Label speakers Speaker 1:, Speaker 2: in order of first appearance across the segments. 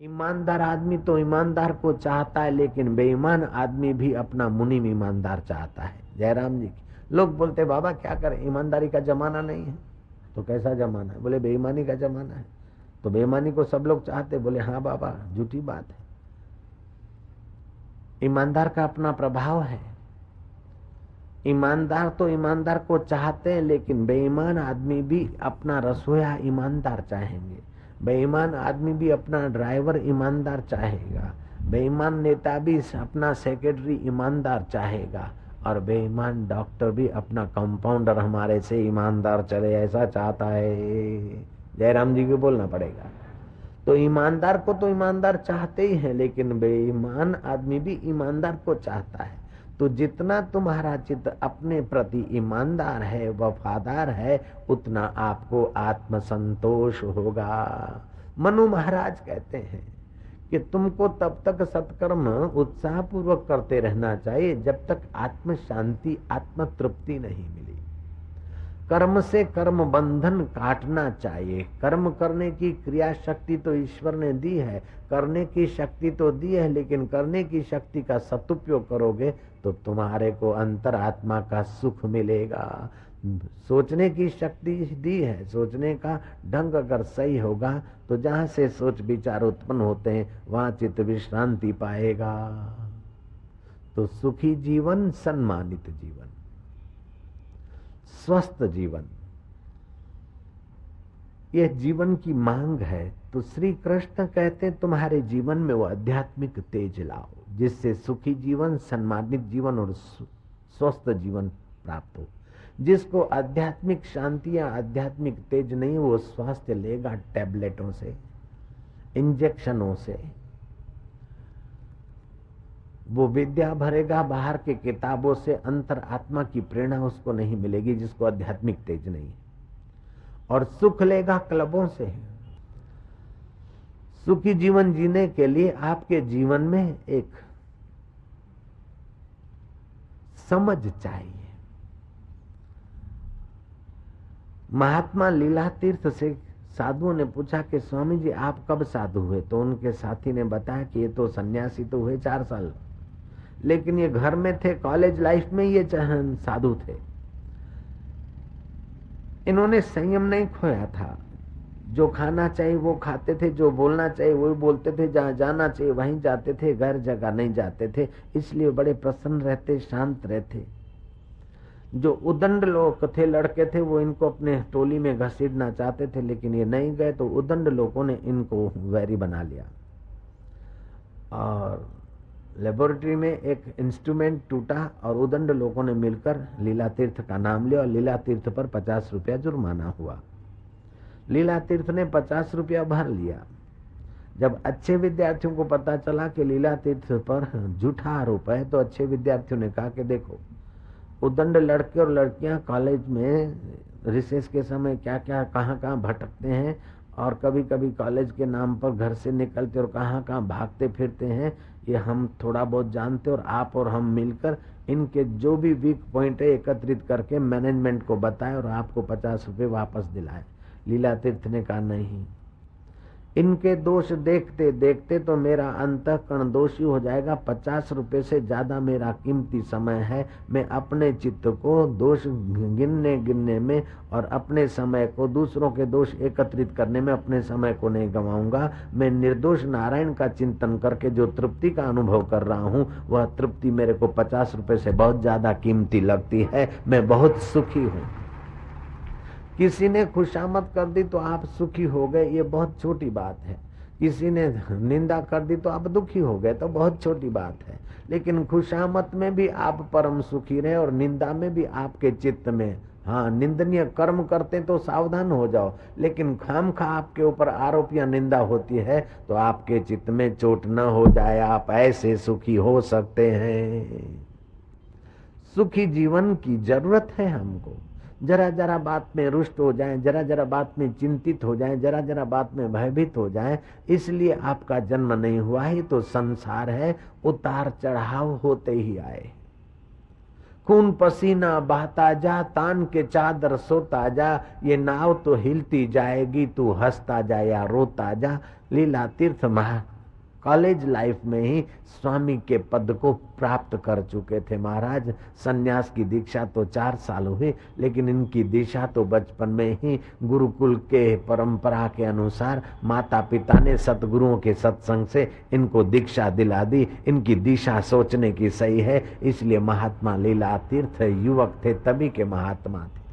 Speaker 1: ईमानदार आदमी तो ईमानदार को चाहता है, लेकिन बेईमान आदमी भी अपना मुनीम ईमानदार चाहता है। जयराम जी की लोग बोलते बाबा क्या करें, ईमानदारी का जमाना नहीं है। तो कैसा जमाना है? बोले बेईमानी का जमाना है। तो बेईमानी को सब लोग चाहते। बोले हाँ बाबा, झूठी बात है। ईमानदार का अपना प्रभाव है। ईमानदार तो ईमानदार को चाहते हैं, लेकिन बेईमान आदमी भी अपना रसोया ईमानदार चाहेंगे। बेईमान आदमी भी अपना ड्राइवर ईमानदार चाहेगा। बेईमान नेता भी अपना सेक्रेटरी ईमानदार चाहेगा। और बेईमान डॉक्टर भी अपना कंपाउंडर हमारे से ईमानदार चले, ऐसा चाहता है। जयराम जी को बोलना पड़ेगा। तो ईमानदार को तो ईमानदार चाहते ही हैं, लेकिन बेईमान आदमी भी ईमानदार को चाहता है। तो जितना तुम्हारा चित्त अपने प्रति ईमानदार है, वफादार है, उतना आपको आत्मसंतोष होगा। मनु महाराज कहते हैं कि तुमको तब तक सत्कर्म उत्साह पूर्वक करते रहना चाहिए जब तक आत्म शांति, आत्म तृप्ति नहीं मिली। कर्म से कर्म बंधन काटना चाहिए। कर्म करने की क्रिया शक्ति तो ईश्वर ने दी है, करने की शक्ति तो दी है, लेकिन करने की शक्ति का सदुपयोग करोगे तो तुम्हारे को अंतरात्मा का सुख मिलेगा। सोचने की शक्ति दी है, सोचने का ढंग अगर सही होगा तो जहां से सोच विचार उत्पन्न होते हैं वहां चित्त विश्रांति पाएगा। तो सुखी जीवन, सम्मानित जीवन, स्वस्थ जीवन, यह जीवन की मांग है। तो श्री कृष्ण कहते हैं तुम्हारे जीवन में वो आध्यात्मिक तेज लाओ, जिससे सुखी जीवन, सम्मानित जीवन और स्वस्थ जीवन प्राप्त हो। जिसको आध्यात्मिक शांति या आध्यात्मिक तेज नहीं, वो स्वास्थ्य लेगा टैबलेटों से, इंजेक्शनों से। वो विद्या भरेगा बाहर के किताबों से, अंतर आत्मा की प्रेरणा उसको नहीं मिलेगी जिसको आध्यात्मिक तेज नहीं। और सुख लेगा क्लबों से। सुखी जीवन जीने के लिए आपके जीवन में एक समझ चाहिए। महात्मा लीला तीर्थ से साधुओं ने पूछा कि स्वामी जी आप कब साधु हुए? तो उनके साथी ने बताया कि ये तो सन्यासी तो हुए 4 साल, लेकिन ये घर में थे, कॉलेज लाइफ में ये साधु थे। इन्होंने संयम नहीं खोया था। जो खाना चाहिए वो खाते थे, जो बोलना चाहिए वो बोलते थे, जहाँ जाना चाहिए वहीं जाते थे, गैर जगह नहीं जाते थे। इसलिए बड़े प्रसन्न रहते, शांत रहते। जो उदंड लोग थे, लड़के थे, वो इनको अपने टोली में घसीटना चाहते थे, लेकिन ये नहीं गए। तो उदंड लोगों ने इनको वैरी बना लिया। और लेबोरेटरी में एक इंस्ट्रूमेंट टूटा और उदंड लोगों ने मिलकर लीला तीर्थ का नाम लिया और लीला तीर्थ पर 50 रुपया जुर्माना हुआ। लीला तीर्थ ने 50 रुपया भर लिया। जब अच्छे विद्यार्थियों को पता चला कि लीला तीर्थ पर झूठा आरोप है, तो अच्छे विद्यार्थियों ने कहा कि देखो, उदंड लड़के और लड़कियां कॉलेज में रिसेस के समय क्या क्या कहाँ कहाँ भटकते हैं, और कभी कभी कॉलेज के नाम पर घर से निकलते और कहाँ कहाँ भागते फिरते हैं, ये हम थोड़ा बहुत जानते। और आप और हम मिलकर इनके जो भी वीक पॉइंट है एकत्रित करके मैनेजमेंट को बताएं और आपको 50 रुपये वापस दिलाएं। लीला तीर्थ ने कहा नहीं, इनके दोष देखते देखते तो मेरा अंतःकरण दोषी हो जाएगा। 50 रुपये से ज्यादा मेरा कीमती समय है। मैं अपने चित्त को दोष गिनने में और अपने समय को दूसरों के दोष एकत्रित करने में अपने समय को नहीं गंवाऊंगा। मैं निर्दोष नारायण का चिंतन करके जो तृप्ति का अनुभव कर रहा हूँ, वह तृप्ति मेरे को 50 रुपये से बहुत ज्यादा कीमती लगती है। मैं बहुत सुखी हूँ। किसी ने खुशामद कर दी तो आप सुखी हो गए, ये बहुत छोटी बात है। किसी ने निंदा कर दी तो आप दुखी हो गए, तो बहुत छोटी बात है। लेकिन खुशामद में भी आप परम सुखी रहे और निंदा में भी आपके चित्त में, हाँ, निंदनीय कर्म करते तो सावधान हो जाओ, लेकिन खामखा आपके ऊपर आरोप या निंदा होती है तो आपके चित्त में चोट न हो जाए। आप ऐसे सुखी हो सकते हैं। सुखी जीवन की जरूरत है हमको। जरा जरा बात में रुष्ट हो जाएं, जरा जरा बात में चिंतित हो जाएं, जरा जरा बात में भयभीत हो जाएं, इसलिए आपका जन्म नहीं हुआ है। तो संसार है, उतार चढ़ाव होते ही आए। खून पसीना बहता जा, तान के चादर सोता जा, ये नाव तो हिलती जाएगी, तू हंसता जा या रोता जा। लीला तीर्थ कॉलेज लाइफ में ही स्वामी के पद को प्राप्त कर चुके थे महाराज। सन्यास की दीक्षा तो 4 साल हुई, लेकिन इनकी दिशा तो बचपन में ही गुरुकुल के परंपरा के अनुसार माता पिता ने सतगुरुओं के सत्संग से इनको दीक्षा दिला दी। इनकी दिशा सोचने की सही है, इसलिए महात्मा लीला तीर्थ युवक थे तभी के महात्मा थे।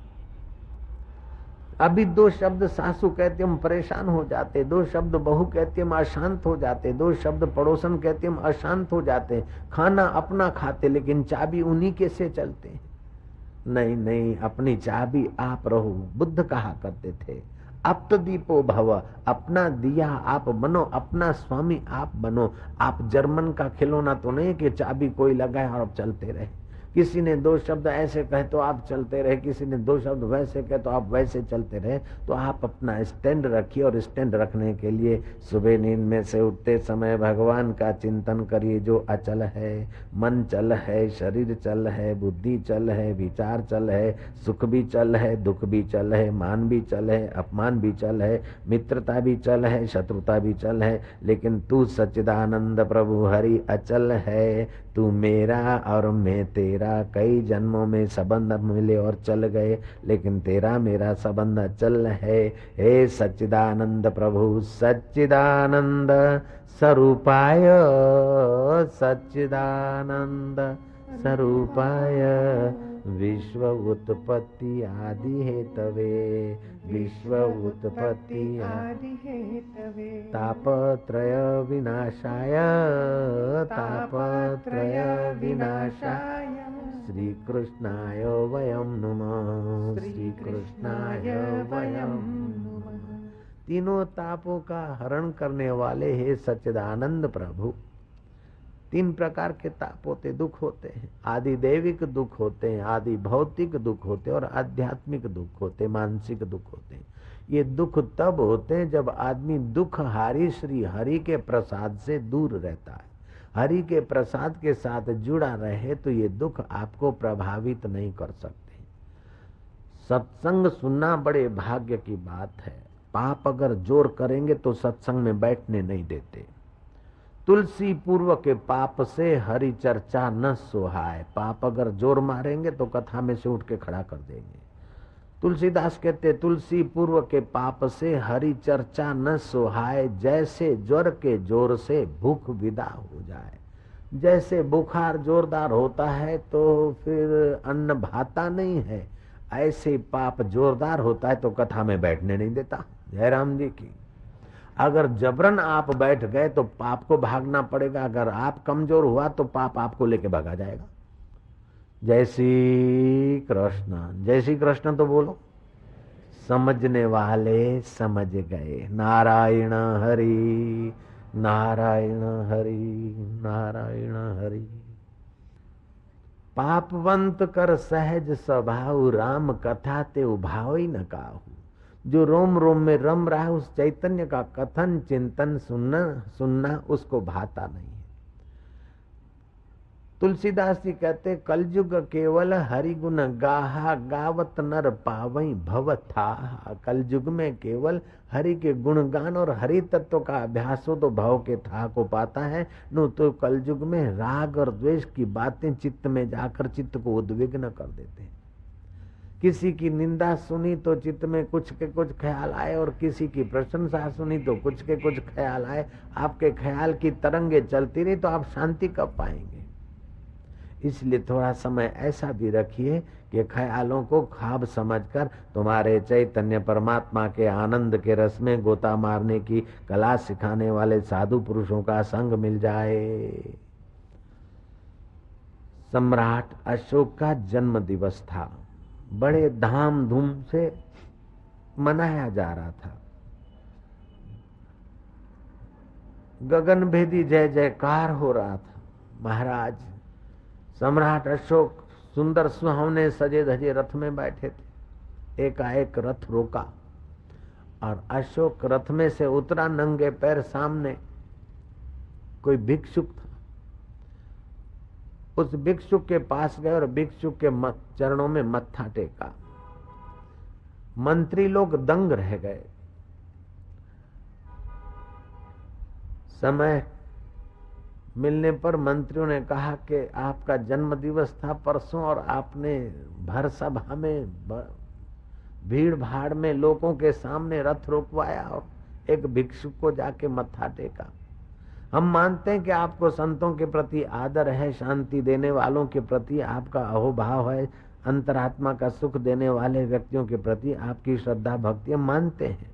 Speaker 1: अभी 2 शब्द सासू कहते हम परेशान हो जाते, 2 शब्द बहू कहते हम अशांत हो जाते, 2 शब्द पड़ोसन कहते हम अशांत हो जाते। खाना अपना खाते लेकिन चाबी उन्हीं के से चलते हैं। नहीं नहीं, अपनी चाबी आप रहो। बुद्ध कहा करते थे अप्त दीपो भव, अपना दिया आप बनो, अपना स्वामी आप बनो। आप जर्मन का खिलौना तो नहीं कि चाबी कोई लगाए और आप चलते रहे। किसी ने 2 शब्द ऐसे कहे तो आप चलते रहे, किसी ने 2 शब्द वैसे कहे तो आप वैसे चलते रहे। तो आप अपना स्टैंड रखिए, और स्टैंड रखने के लिए सुबह नींद में से उठते समय भगवान का चिंतन करिए। जो अचल है, मन चल है, शरीर चल है, बुद्धि चल है, विचार चल है, सुख भी चल है, दुख भी चल है, मान भी चल है, अपमान भी चल है, मित्रता भी चल है, शत्रुता भी चल है, लेकिन तू सच्चिदानंद प्रभु हरि अचल है। तू मेरा और मैं तेरा, कई जन्मों में संबंध मिले और चल गए, लेकिन तेरा मेरा संबंध अचल है। हे सच्चिदानंद प्रभु, सच्चिदानंद स्वरूपाय, सच्चिदानंद स्वरूपाय, विश्व उत्पत्ति आदि हेतवे, विश्व उत्पत्ति आदि हेतवे, तापत्रय विनाशाय, तापत्रय विनाशाय, श्री कृष्णाय वयं नमः, श्री कृष्णाय वयं नमः। तीनों तापों का हरण करने वाले हे सच्चिदानंद प्रभु। 3 प्रकार के ताप होते, दुख होते हैं। आदि दैविक दुख होते हैं, आदि भौतिक दुख होते हैं, और आध्यात्मिक दुख होते, मानसिक दुख होते हैं। ये दुख तब होते हैं जब आदमी दुख हारी श्री हरि के प्रसाद से दूर रहता है। हरि के प्रसाद के साथ जुड़ा रहे तो ये दुख आपको प्रभावित नहीं कर सकते। सत्संग सुनना बड़े भाग्य की बात है। पाप अगर जोर करेंगे तो सत्संग में बैठने नहीं देते। तुलसी पूर्व के पाप से हरि चर्चा न सोहाय। पाप अगर जोर मारेंगे तो कथा में से उठ के खड़ा कर देंगे। तुलसीदास कहते तुलसी पूर्व के पाप से हरि चर्चा न सोहाय, जैसे ज्वर के जोर से भूख विदा हो जाए। जैसे बुखार जोरदार होता है तो फिर अन्न भाता नहीं है, ऐसे पाप जोरदार होता है तो कथा में बैठने नहीं देता। जयराम जी की। अगर जबरन आप बैठ गए तो पाप को भागना पड़ेगा, अगर आप कमजोर हुआ तो पाप आपको लेके भागा जाएगा। जय श्री कृष्ण, जय श्री कृष्ण तो बोलो। समझने वाले समझ गए। नारायण हरि, नारायण हरि, नारायण हरि। पापवंत कर सहज स्वभाव, राम कथा ते उभाव ही न काहू। जो रोम रोम में रम रहा है उस चैतन्य का कथन चिंतन सुनना उसको भाता नहीं है। तुलसीदास जी कहते कलयुग केवल हरि गुण गाहा, गावत नर पावई भव था। कलयुग में केवल हरि के गुणगान और हरि तत्व का अभ्यास हो तो भव के था को पाता है। नो तो कलयुग में राग और द्वेष की बातें चित्त में जाकर चित्त को उद्विग्न कर देते हैं। किसी की निंदा सुनी तो चित्त में कुछ के कुछ ख्याल आए, और किसी की प्रशंसा सुनी तो कुछ के कुछ ख्याल आए। आपके ख्याल की तरंगे चलती रही तो आप शांति कब पाएंगे। इसलिए थोड़ा समय ऐसा भी रखिए कि ख्यालों को ख्वाब समझकर तुम्हारे चैतन्य परमात्मा के आनंद के रस में गोता मारने की कला सिखाने वाले साधु पुरुषों का संग मिल जाए। सम्राट अशोक का जन्म दिवस था, बड़े धाम धूम से मनाया जा रहा था। गगनभेदी जय जयकार हो रहा था। महाराज सम्राट अशोक सुंदर सुहावने सजे धजे रथ में बैठे थे। एकाएक रथ रोका और अशोक रथ में से उतरा। नंगे पैर सामने कोई भिक्षुक था। उस भिक्षु के पास गए और भिक्षु के चरणों में मत्था टेका। मंत्री लोग दंग रह गए। समय मिलने पर मंत्रियों ने कहा कि आपका जन्म दिवस था परसों और आपने भर सभा में भीड़ भाड़ में लोगों के सामने रथ रोकवाया और एक भिक्षु को जाके मत्था टेका। हम मानते हैं कि आपको संतों के प्रति आदर है, शांति देने वालों के प्रति आपका अहोभाव है, अंतरात्मा का सुख देने वाले व्यक्तियों के प्रति आपकी श्रद्धा भक्ति हम मानते हैं,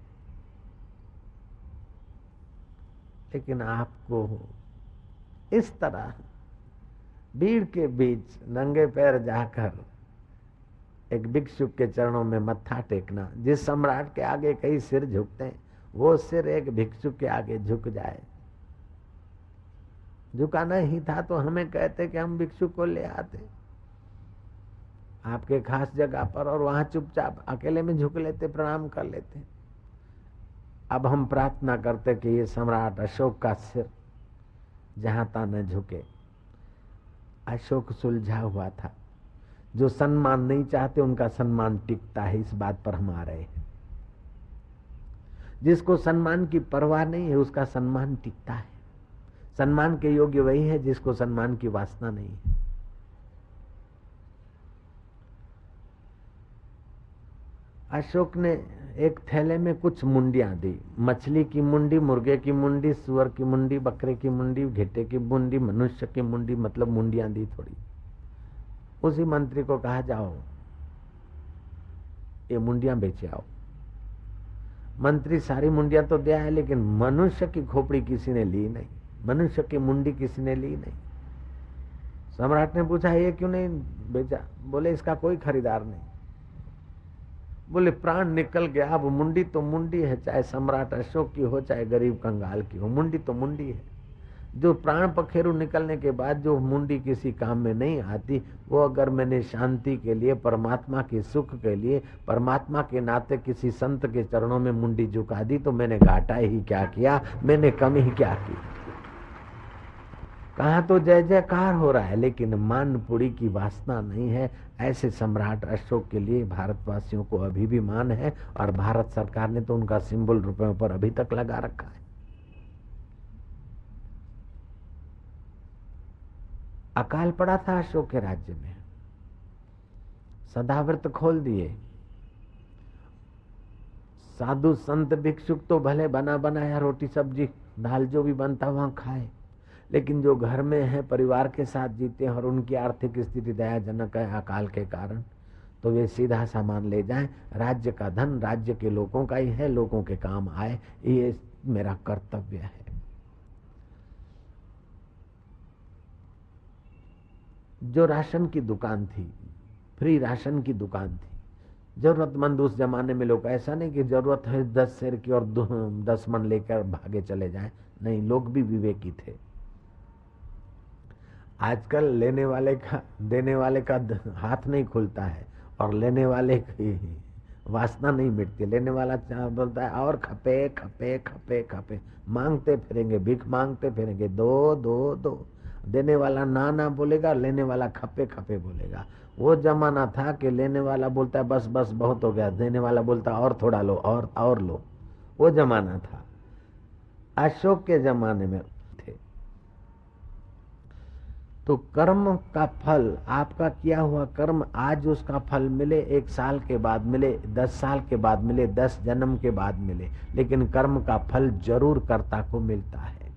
Speaker 1: लेकिन आपको इस तरह भीड़ के बीच नंगे पैर जाकर एक भिक्षु के चरणों में मत्था टेकना, जिस सम्राट के आगे कई सिर झुकते हैं वो सिर एक भिक्षु के आगे झुक जाए। झुकाना ही था तो हमें कहते कि हम भिक्षु को ले आते आपके खास जगह पर और वहां चुपचाप अकेले में झुक लेते, प्रणाम कर लेते। अब हम प्रार्थना करते कि ये सम्राट अशोक का सिर जहां ता न झुके। अशोक सुलझा हुआ था, जो सम्मान नहीं चाहते उनका सम्मान टिकता है, इस बात पर हम आ रहे हैं। जिसको सम्मान की परवाह नहीं है उसका सम्मान टिकता है। सम्मान के योग्य वही है जिसको सम्मान की वासना नहीं है। अशोक ने एक थैले में कुछ मुंडियां दी, मछली की मुंडी, मुर्गे की मुंडी, सुअर की मुंडी, बकरे की मुंडी, घेटे की मुंडी, मनुष्य की मुंडी, मतलब मुंडियां दी थोड़ी। उसी मंत्री को कहा जाओ ये मुंडियां बेचे आओ। मंत्री सारी मुंडियां तो दिया है लेकिन मनुष्य की खोपड़ी किसी ने ली नहीं, मनुष्य की मुंडी किसी ने ली नहीं। सम्राट ने पूछा ये क्यों नहीं बेचा? बोले इसका कोई खरीदार नहीं। बोले प्राण निकल गया, अब मुंडी तो मुंडी है, चाहे सम्राट अशोक की हो चाहे गरीब कंगाल की हो, मुंडी तो मुंडी है। जो प्राण पखेरु निकलने के बाद जो मुंडी किसी काम में नहीं आती, वो अगर मैंने शांति के लिए, परमात्मा के सुख के लिए, परमात्मा के नाते किसी संत के चरणों में मुंडी झुका दी तो मैंने घाटा ही क्या किया, मैंने कमी ही क्या की। कहाँ तो जय जयकार हो रहा है लेकिन मानपुरी की वासना नहीं है। ऐसे सम्राट अशोक के लिए भारतवासियों को अभी भी मान है और भारत सरकार ने तो उनका सिंबल रुपयों पर अभी तक लगा रखा है। अकाल पड़ा था अशोक के राज्य में, सदाव्रत खोल दिए। साधु संत भिक्षुक तो भले बना बनाया रोटी सब्जी दाल जो भी बनता वहां खाए, लेकिन जो घर में है परिवार के साथ जीते हैं और उनकी आर्थिक स्थिति दयाजनक है अकाल के कारण, तो वे सीधा सामान ले जाएं। राज्य का धन राज्य के लोगों का ही है, लोगों के काम आए, ये मेरा कर्तव्य है। जो राशन की दुकान थी, फ्री राशन की दुकान थी, जरूरतमंद उस जमाने में लोग, ऐसा नहीं कि जरूरत है 10 सेर की और 10 मन लेकर भागे चले जाएं, नहीं, लोग भी विवेकी थे। आजकल लेने वाले का देने वाले का हाथ नहीं खुलता है और लेने वाले की वासना नहीं मिटती। लेने वाला बोलता है और खपे खपे खपे खपे, मांगते फिरेंगे, भीख मांगते फिरेंगे, दो दो दो। देने वाला ना ना बोलेगा, लेने वाला खपे खपे बोलेगा। वो जमाना था कि लेने वाला बोलता है बस बस बहुत हो गया, देने वाला बोलता और थोड़ा लो और लो, वो जमाना था। अशोक के जमाने में थे। तो कर्म का फल, आपका किया हुआ कर्म आज उसका फल मिले, 1 साल के बाद मिले, 10 साल के बाद मिले, 10 जन्म के बाद मिले, लेकिन कर्म का फल जरूर कर्ता को मिलता है।